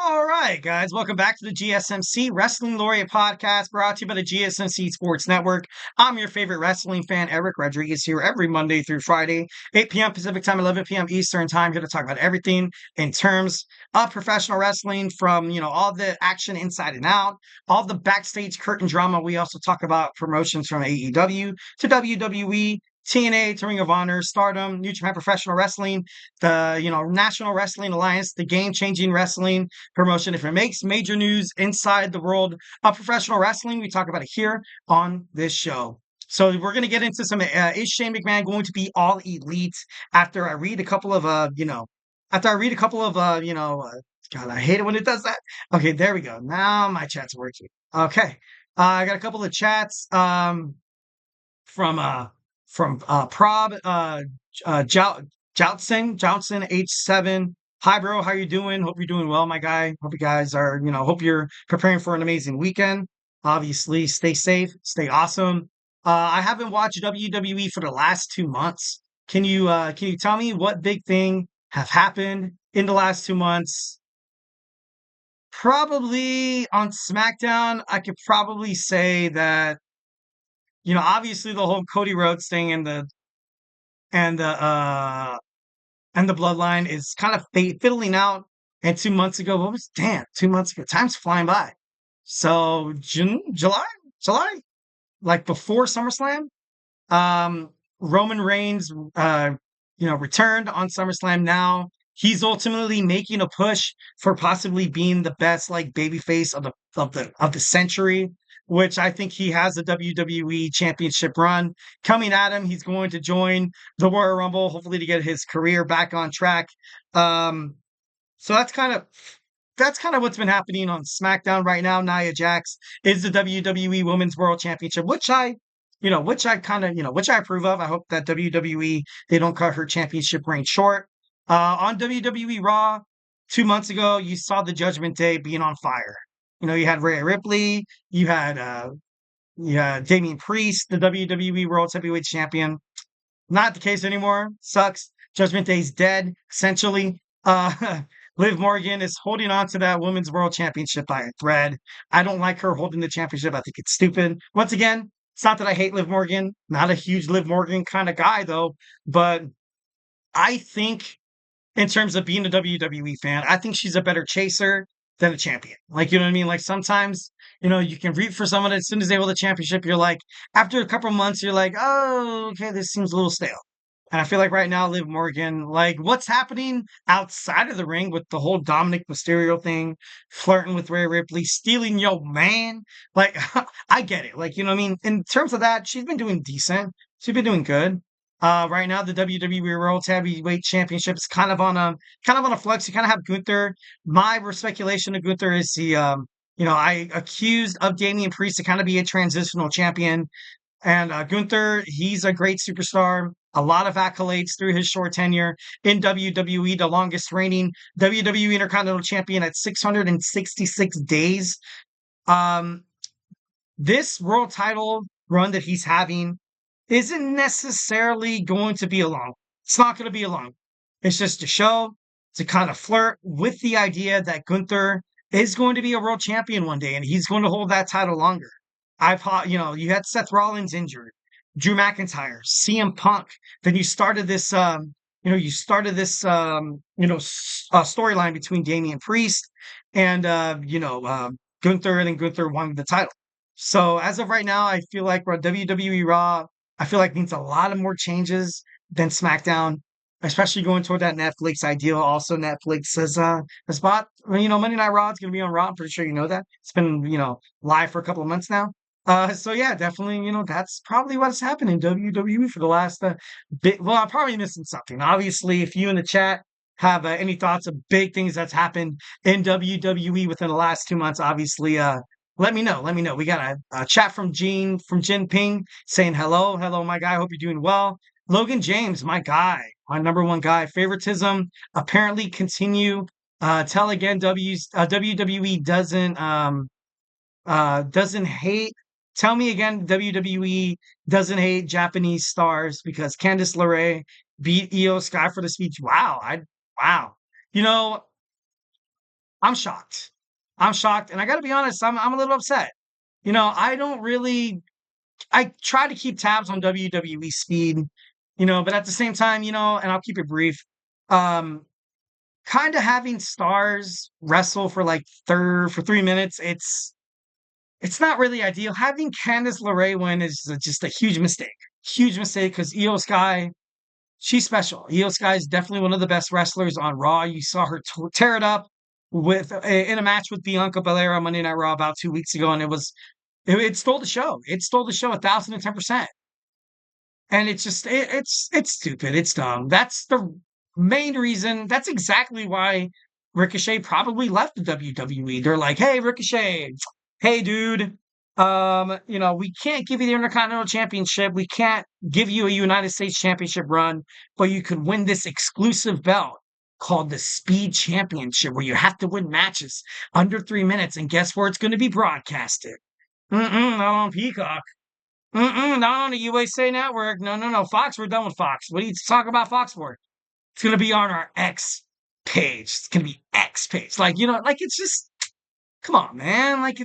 All right, guys, welcome back to the GSMC Wrestling Laureate Podcast, brought to you by the GSMC Sports Network. I'm your favorite wrestling fan, Eric Rodriguez, here every Monday through Friday, 8 p.m. Pacific Time, 11 p.m. Eastern Time, here to talk about everything in terms of professional wrestling, from all the action inside and out, all the backstage curtain drama. We also talk about promotions from AEW to WWE. TNA to Ring of Honor, Stardom, New Japan Professional Wrestling, the National Wrestling Alliance, the Game Changing Wrestling promotion. If it makes major news inside the world of professional wrestling, we talk about it here on this show. So we're going to get into some, is Shane McMahon going to be all elite after I read a couple of, God, I hate it when it does that. Okay, there we go. Now my chat's working. Okay. I got a couple of chats, from Prob, Joutson H7. Hi, bro. How you doing? Hope you're doing well, my guy. Hope you guys are, hope you're preparing for an amazing weekend. Obviously, stay safe, stay awesome. I haven't watched WWE for the last 2 months. Can you tell me what big thing have happened in the last 2 months? Probably on SmackDown, I could probably say that, obviously the whole Cody Rhodes thing and the uh and the bloodline is kind of fiddling out. And 2 months ago, 2 months ago, time's flying by. So June, July, like before SummerSlam, um, Roman Reigns, returned on SummerSlam. Now he's ultimately making a push for possibly being the best, like, babyface of the century, which I think he has a WWE Championship run coming at him. He's going to join the Royal Rumble, hopefully to get his career back on track. Um, so that's kind of what's been happening on SmackDown right now. Nia Jax is the WWE Women's World Championship, which I approve of. I hope that WWE, they don't cut her championship reign short. On WWE Raw 2 months ago, you saw the Judgment Day being on fire. You had Rhea Ripley, you had Damian Priest, the WWE World Heavyweight Champion. Not the case anymore. Sucks. Judgment Day's dead, essentially. Liv Morgan is holding on to that Women's World Championship by a thread. I don't like her holding the championship. I think it's stupid. Once again, it's not that I hate Liv Morgan. Not a huge Liv Morgan kind of guy, though. But I think, in terms of being a WWE fan, I think she's a better chaser than a champion. Like, you know what I mean? Like, sometimes, you can root for someone as soon as they hold the championship, you're like, after a couple of months, you're like, oh, okay, this seems a little stale. And I feel like right now, Liv Morgan, like, what's happening outside of the ring with the whole Dominic Mysterio thing, flirting with Rhea Ripley, stealing your man. Like, I get it. Like, you know what I mean? In terms of that, she's been doing decent. She's been doing good. Right now, the WWE World Heavyweight Championship is kind of on a flux. You kind of have Gunther. My speculation of Gunther is I accused of Damian Priest to kind of be a transitional champion. And Gunther, he's a great superstar. A lot of accolades through his short tenure in WWE, the longest reigning WWE Intercontinental Champion at 666 days. Um, this world title run that he's having isn't necessarily going to be alone. It's not going to be alone. It's just a show to kind of flirt with the idea that Gunther is going to be a world champion one day and he's going to hold that title longer. You had Seth Rollins injured, Drew McIntyre, CM Punk. Then you started this, storyline between Damian Priest and, Gunther, and then Gunther won the title. So as of right now, I feel like WWE Raw, I feel like, needs a lot of more changes than SmackDown, especially going toward that Netflix ideal. Also, Netflix has bought, Monday Night Raw is going to be on Raw. I'm pretty sure you know that. It's been, live for a couple of months now. So yeah, definitely, that's probably what's happened in WWE for the last bit. Well, I'm probably missing something. Obviously, if you in the chat have any thoughts of big things that's happened in WWE within the last 2 months, obviously, let me know. Let me know. We got a chat from Jin Ping saying hello. Hello, my guy. Hope you're doing well. Logan James, my guy, my number one guy. Favoritism apparently continue. Tell again, WWE doesn't hate. Tell me again, WWE doesn't hate Japanese stars because Candice LeRae beat Io Sky for the speech. Wow. Wow. You know, I'm shocked. I'm shocked, and I got to be honest. I'm a little upset. I don't really. I try to keep tabs on WWE speed, but at the same time, and I'll keep it brief. Um, Kind of having stars wrestle for like for 3 minutes, it's not really ideal. Having Candice LeRae win is just a huge mistake because Io Sky, she's special. Io Sky is definitely one of the best wrestlers on Raw. You saw her tear it up in a match with Bianca Belair on Monday Night Raw about 2 weeks ago, and it stole the show. It stole the show 1,010%. And it's just it's stupid. It's dumb. That's the main reason. That's exactly why Ricochet probably left the WWE. They're like, "Hey, Ricochet, hey, dude, we can't give you the Intercontinental Championship. We can't give you a United States Championship run, but you could win this exclusive belt called the Speed Championship, where you have to win matches under 3 minutes. And guess where it's going to be broadcasted? Not on Peacock. Not on the USA Network. No, no, no. Fox, we're done with Fox. What are you talking about Fox for? It's going to be on our X page. It's going to be X page. It's just, come on, man. I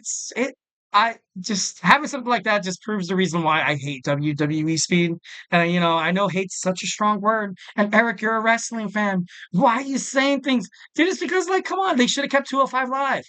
just, having something like that just proves the reason why I hate WWE speed. And, I know hate's such a strong word. And Eric, you're a wrestling fan. Why are you saying things? Dude, it's because, come on, they should have kept 205 Live.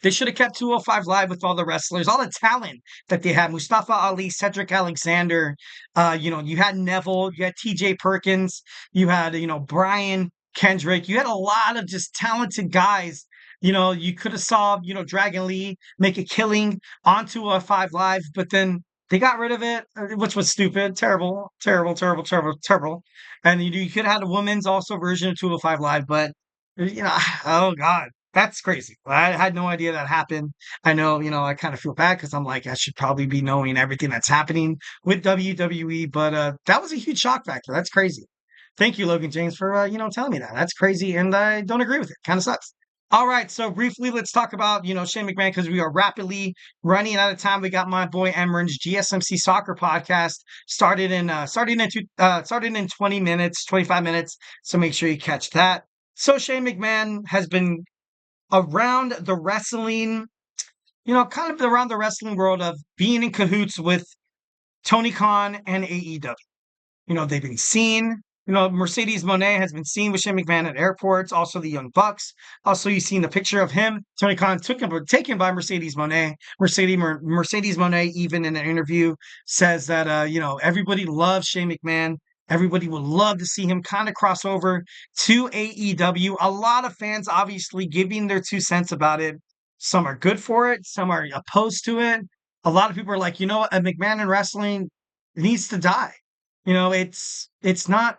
They should have kept 205 Live with all the wrestlers, all the talent that they had. Mustafa Ali, Cedric Alexander, you had Neville, you had TJ Perkins, you had, Brian Kendrick. You had a lot of just talented guys. You could have saw, Dragon Lee make a killing on 205 Live, but then they got rid of it, which was stupid, terrible, terrible, terrible, terrible, terrible. And you could have had a women's also version of 205 Live, but oh God, that's crazy. I had no idea that happened. I know, I kind of feel bad because I'm like, I should probably be knowing everything that's happening with WWE, but that was a huge shock factor. That's crazy. Thank you, Logan James, for telling me that. That's crazy, and I don't agree with it. Kind of sucks. All right, so briefly, let's talk about Shane McMahon because we are rapidly running out of time. We got my boy Emran's GSMC Soccer Podcast started in 20 minutes, 25 minutes. So make sure you catch that. So Shane McMahon has been around the wrestling, kind of around the wrestling world of being in cahoots with Tony Khan and AEW. They've been seen. Mercedes Moné has been seen with Shane McMahon at airports, also the Young Bucks. Also, you've seen the picture of him. Tony Khan taken by Mercedes Moné. Mercedes Moné, even in an interview, says that, everybody loves Shane McMahon. Everybody would love to see him kind of cross over to AEW. A lot of fans obviously giving their 2 cents about it. Some are good for it. Some are opposed to it. A lot of people are like, a McMahon in wrestling needs to die. It's not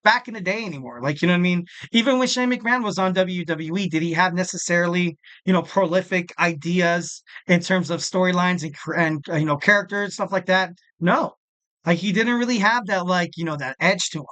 back in the day anymore. Like, you know what I mean? Even when Shane McMahon was on WWE, did he have necessarily, prolific ideas in terms of storylines and characters, stuff like that? No. Like, he didn't really have that, that edge to him.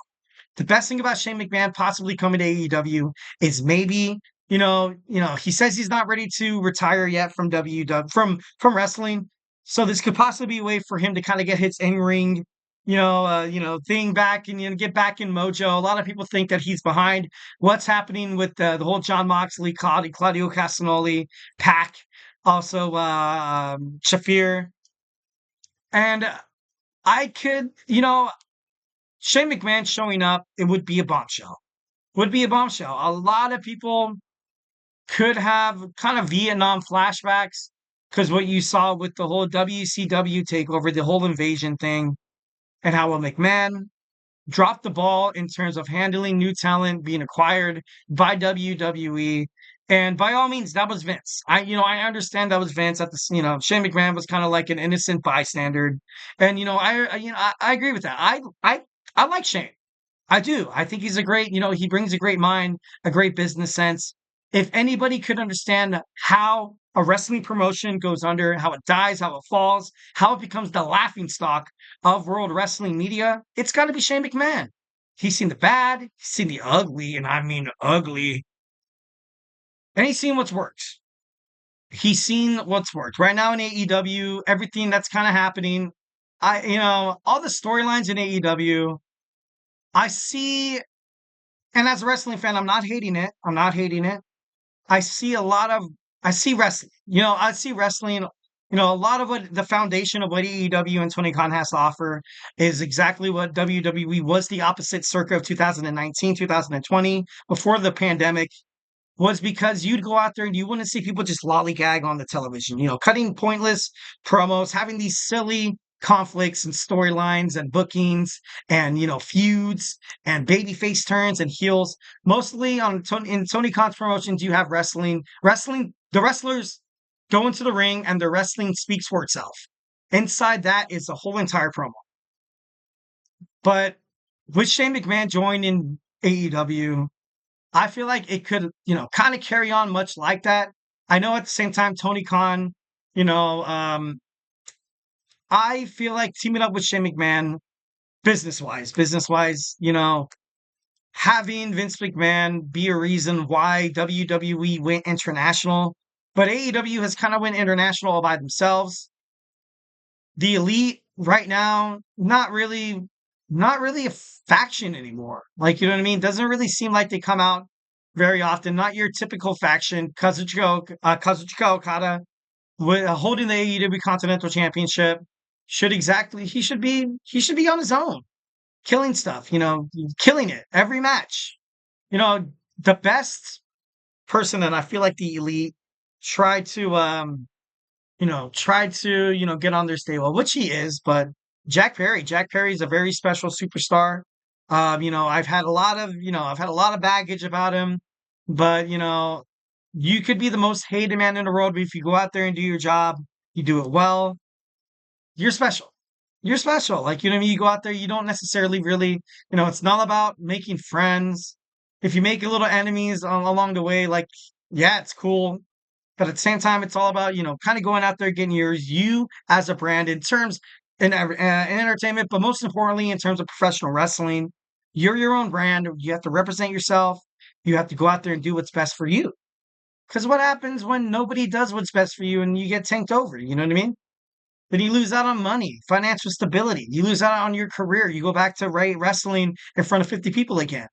The best thing about Shane McMahon possibly coming to AEW is maybe, he says he's not ready to retire yet from from wrestling. So this could possibly be a way for him to kind of get his in-ring thing back and get back in mojo. A lot of people think that he's behind what's happening with the whole John Moxley, Claudio Castagnoli, Pac, also Shafir, and I could, Shane McMahon showing up, it would be a bombshell. Would be a bombshell. A lot of people could have kind of Vietnam flashbacks because what you saw with the whole WCW takeover, the whole invasion thing, and how McMahon dropped the ball in terms of handling new talent being acquired by WWE. And by all means, that was Vince. I understand that was Vince at the, Shane McMahon was kind of like an innocent bystander. And, I agree with that. I like Shane. I do. I think he's a great, he brings a great mind, a great business sense. If anybody could understand how a wrestling promotion goes under, how it dies, how it falls, how it becomes the laughingstock of world wrestling media, it's got to be Shane McMahon. He's seen the bad, he's seen the ugly, and I mean ugly, and he's seen what's worked. He's seen what's worked. Right now in AEW, everything that's kind of happening, all the storylines in AEW, I see, and as a wrestling fan, I'm not hating it. I'm not hating it. I see a lot of I see wrestling. I see wrestling. A lot of what the foundation of what AEW and Tony Khan has to offer is exactly what WWE was the opposite circa of 2019, 2020, before the pandemic, was because you'd go out there and you wouldn't see people just lollygag on the television, cutting pointless promos, having these silly conflicts and storylines and bookings and, feuds and babyface turns and heels. Mostly in Tony Khan's promotions, you have wrestling. The wrestlers go into the ring and the wrestling speaks for itself. Inside that is a whole entire promo. But with Shane McMahon joining AEW, I feel like it could, kind of carry on much like that. I know at the same time, Tony Khan, you know, um, I feel like teaming up with Shane McMahon, business wise, having Vince McMahon be a reason why WWE went international, but AEW has kind of went international all by themselves. The Elite right now, not really a faction anymore. Like, you know what I mean? Doesn't really seem like they come out very often. Not your typical faction. Kazuchika Okada holding the AEW Continental Championship he should be on his own, killing stuff, killing it every match. You know, the best person, and I feel like the Elite tried to get on their stable, which he is, but Jack Perry. Jack Perry is a very special superstar. I've had a lot of baggage about him, but you could be the most hated man in the world, but if you go out there and do your job, you do it well, you're special. You're special. Like, you know what I mean? You go out there, you don't necessarily really, it's not about making friends. If you make a little enemies along the way, like, yeah, it's cool. But at the same time, it's all about, kind of going out there, getting you as a brand in entertainment, but most importantly, in terms of professional wrestling, you're your own brand. You have to represent yourself. You have to go out there and do what's best for you. Because what happens when nobody does what's best for you and you get tanked over? You know what I mean? Then you lose out on money, financial stability. You lose out on your career. You go back to wrestling in front of 50 people again.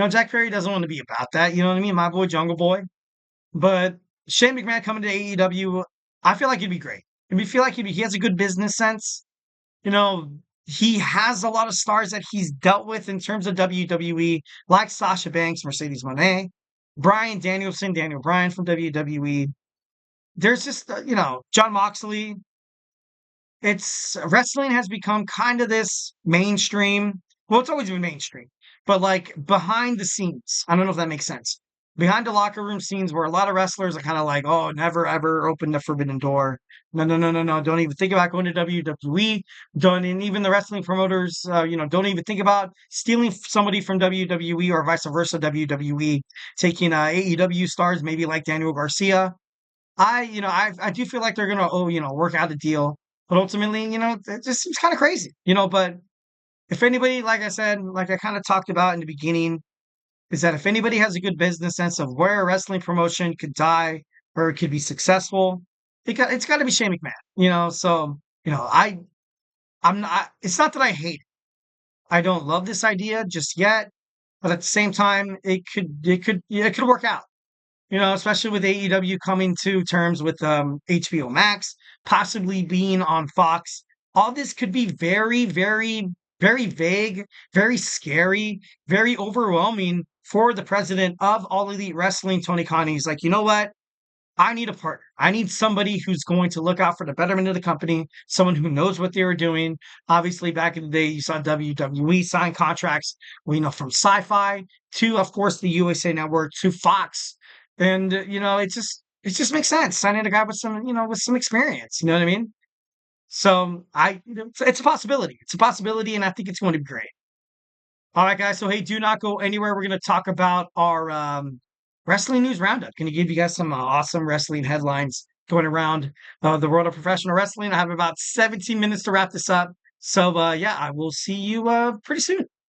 Jack Perry doesn't want to be about that. You know what I mean? My boy, Jungle Boy. But Shane McMahon coming to AEW, I feel like he'd be great. I feel like he has a good business sense. You know, he has a lot of stars that he's dealt with in terms of WWE, like Sasha Banks, Mercedes Moné, Bryan Danielson, Daniel Bryan from WWE. There's just, John Moxley. It's wrestling has become kind of this mainstream. Well, it's always been mainstream, but like behind the scenes. I don't know if that makes sense. Behind the locker room scenes where a lot of wrestlers are kind of like, oh, never ever open the forbidden door. No, no, no, no, no. Don't even think about going to WWE. Don't, and even the wrestling promoters, don't even think about stealing somebody from WWE or vice versa. WWE taking AEW stars, maybe like Daniel Garcia. I do feel like they're gonna, work out a deal, but ultimately, it just seems kind of crazy, But if anybody, like I said, like I kind of talked about in the beginning, is that if anybody has a good business sense of where a wrestling promotion could die or it could be successful, it's got to be Shane McMahon. So I'm not. It's not that I hate it. I don't love this idea just yet, but at the same time, it could work out. Especially with AEW coming to terms with HBO Max, possibly being on Fox. All this could be very, very, very vague, very scary, very overwhelming for the president of All Elite Wrestling, Tony Khan. He's like, you know what? I need a partner. I need somebody who's going to look out for the betterment of the company, someone who knows what they were doing. Obviously, back in the day, you saw WWE sign contracts, from Sci-Fi to, of course, the USA Network to Fox. And it just makes sense signing a guy with some experience. You know what I mean? So it's a possibility. It's a possibility, and I think it's going to be great. All right, guys. So hey, do not go anywhere. We're going to talk about our wrestling news roundup. Going to give you guys some awesome wrestling headlines going around the world of professional wrestling. I have about 17 minutes to wrap this up. So yeah, I will see you pretty soon.